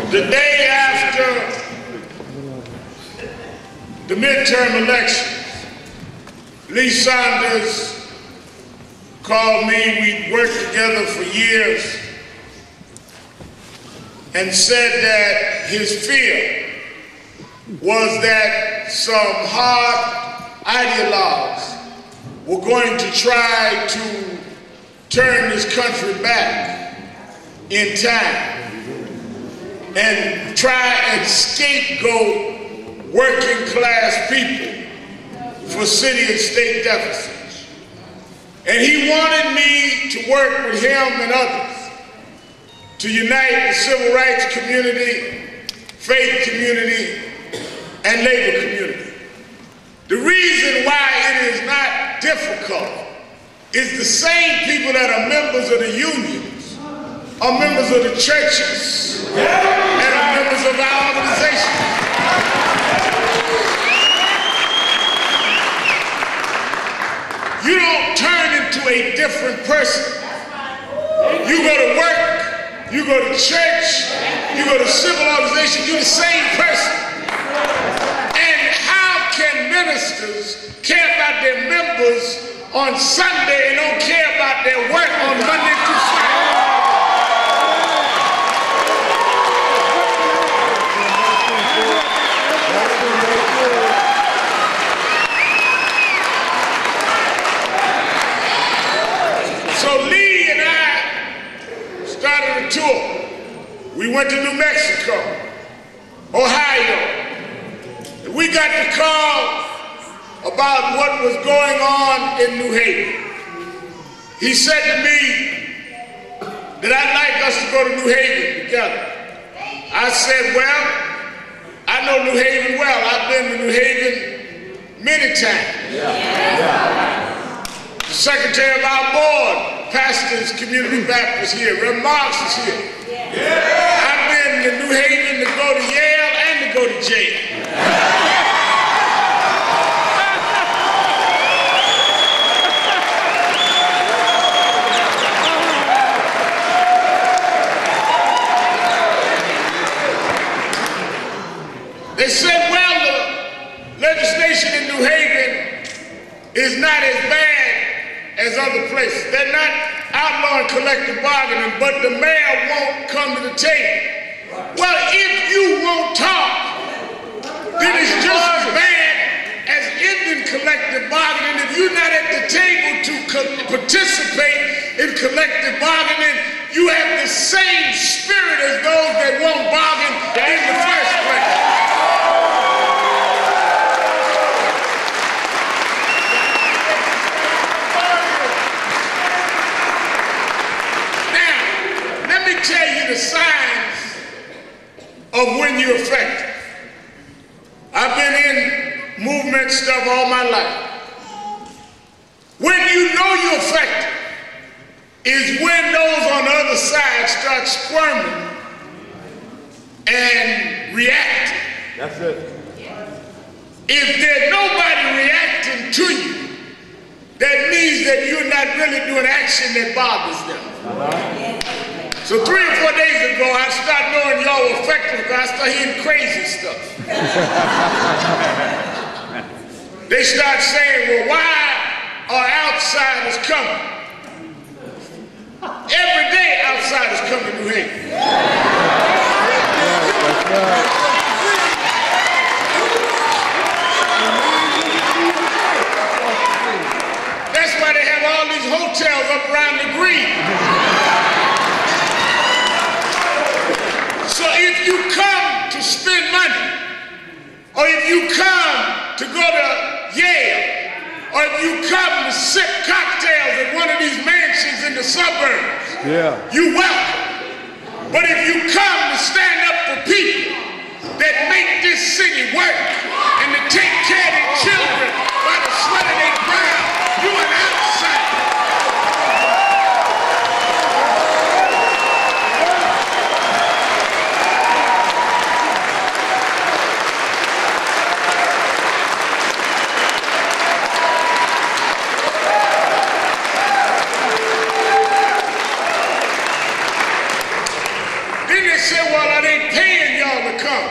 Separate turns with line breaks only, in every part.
The day after the midterm elections, Lee Saunders called me. We'd worked together for years, and said that his fear was that some hard ideologues were going to try to turn this country back in time and try and scapegoat working class people for city and state deficits. And he wanted me to work with him and others to unite the civil rights community, faith community, and labor community. The reason why it is not difficult is the same people that are members of the unions are members of the churches and are members of our organization. You don't turn into a different person. You go to work, you go to church, you go to civil organization, you're the same person. And how can ministers care about their members on Sunday and don't care about their work on Monday through Friday? So Lee and I started a tour. We went to New Mexico, Ohio. And we got the call about what was going on in New Haven. He said to me that I'd like us to go to New Haven together. I said, well, I know New Haven well. I've been to New Haven many times. The secretary of our board, Pastors Community Baptist here, Reverend Marks is here. I've been to New Haven to go to Yale and to go to jail. They said, well, the legislation in New Haven is not as bad as other places. They're not outlawing collective bargaining, but the mayor won't come to the table. Well, if you won't talk, then it's just as bad as ending collective bargaining. If you're not at the table to participate in collective bargaining, you have the same spirit as those that won't bargain in the first place. Tell you the signs of when you're effective. I've been in movement stuff all my life. When you know you're effective is when those on the other side start squirming and reacting.
That's it.
If there's nobody reacting to you, that means that you're not really doing action that bothers them. So 3 or 4 days ago, I started knowing y'all were effective because I started hearing crazy stuff. They start saying, well, why are outsiders coming? Every day, outsiders come to New Haven. That's why they have all these hotels up around the green. So if you come to spend money, or if you come to go to Yale, or if you come to sip cocktails at one of these mansions in the suburbs, you're welcome. But if you come to stand up for people that make this city work and to take care of their children by the sweat of their brow, you're an outsider. come.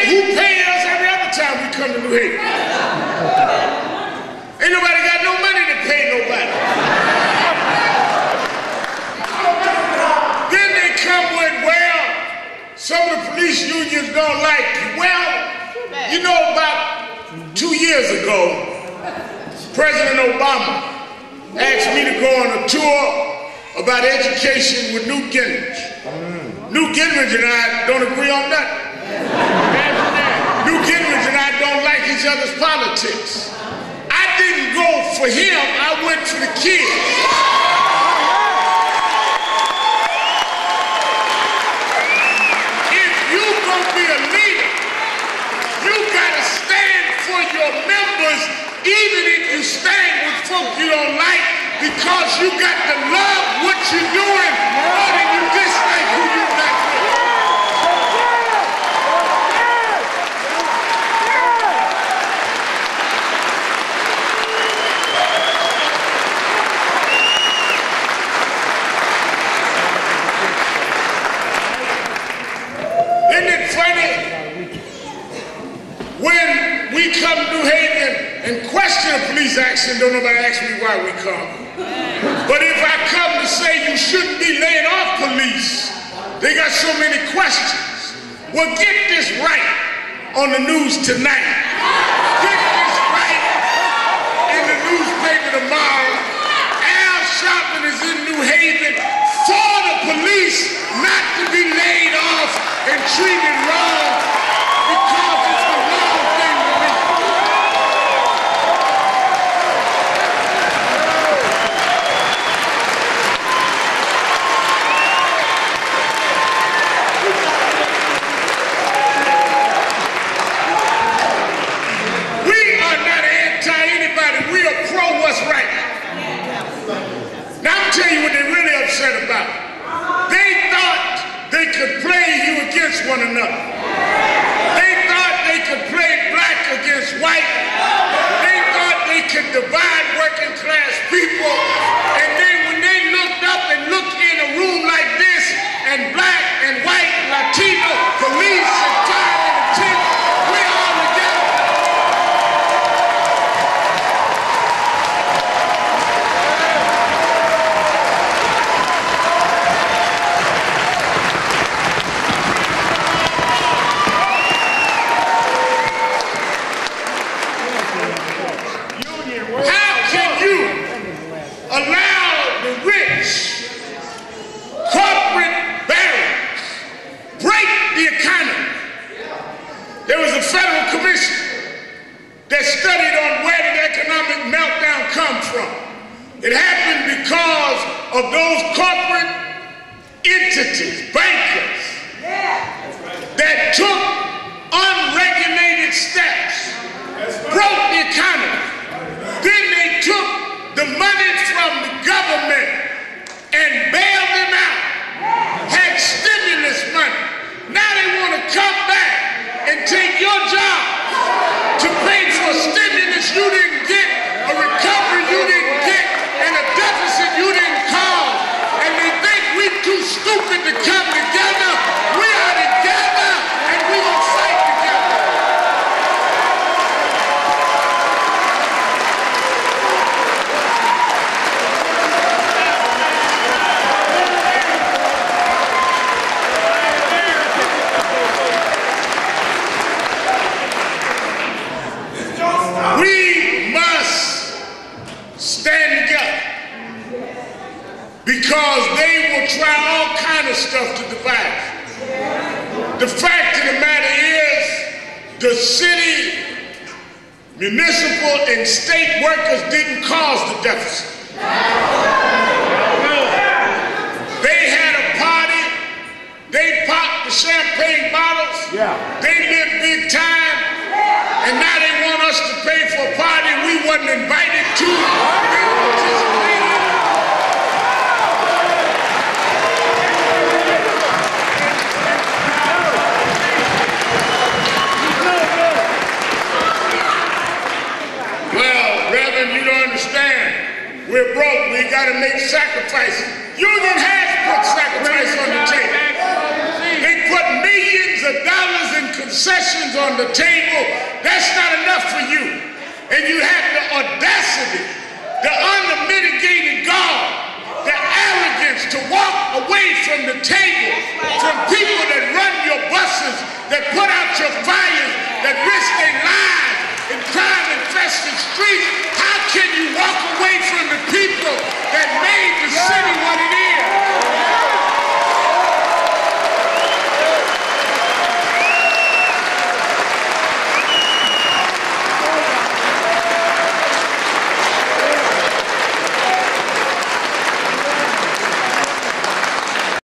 Who pays us every other time we come to New Haven? Ain't nobody got no money to pay nobody. Then they come with, well, some of the police unions don't like you. Well, you know, about 2 years ago, President Obama asked me to go on a tour about education with Newt Gingrich. Newt Gingrich and I don't agree on nothing. Newt Gingrich and I don't like each other's politics. I didn't go for him, I went for the kids. If you're gonna be a leader, you gotta stand for your members, even if you stand with folk you don't like, because you got to love what you're doing more than you dislike who you're not with. Isn't it funny when we come to New Haven and question a police action, don't nobody ask me why we come. But if I come to say you shouldn't be laying off police, they got so many questions. Well, get this right on the news tonight. Get this right in the newspaper tomorrow. Sharpton is in New Haven for the police not to be laid off and treated wrong because it's the wrong thing to do. We are not anti-anybody. We are pro what's right. Now I'm telling you what they're really upset about. They thought they could play you against one another. They thought they could play black against white. They thought they could divide working class people. And then when they looked up and looked in a room like this, and black and white, Latino, police and fire and the team, we're all together. Allow the rich corporate barons break the economy. There was a federal commission that studied on where did the economic meltdown come from. It happened because of those corporate entities, bankers, that took unregulated steps, broke the economy. Then they took the money from the government and bailed them out, had stimulus money. Now they want to come back and take your job to pay for a stimulus you didn't get, a recovery you didn't get, and a deficit you didn't cause. And they think we're too stupid to come together. We are together, and we're going to fight together. We must stand together because they will try all kind of stuff to divide us. The fact of the matter is the city, municipal, and state workers didn't cause the deficit. They had a party, they popped the champagne bottles, they lived big time, and now they want us to pay for a party we wasn't invited to. They participated. Well, Reverend, you don't understand. We're broke. We got to make sacrifices. Union has put sacrifice on the table. They put millions concessions on the table, that's not enough for you. And you have the audacity, the unmitigated gall, the arrogance to walk away from the table, from people that run your buses, that put out your fires, that risk their lives in crime-infested streets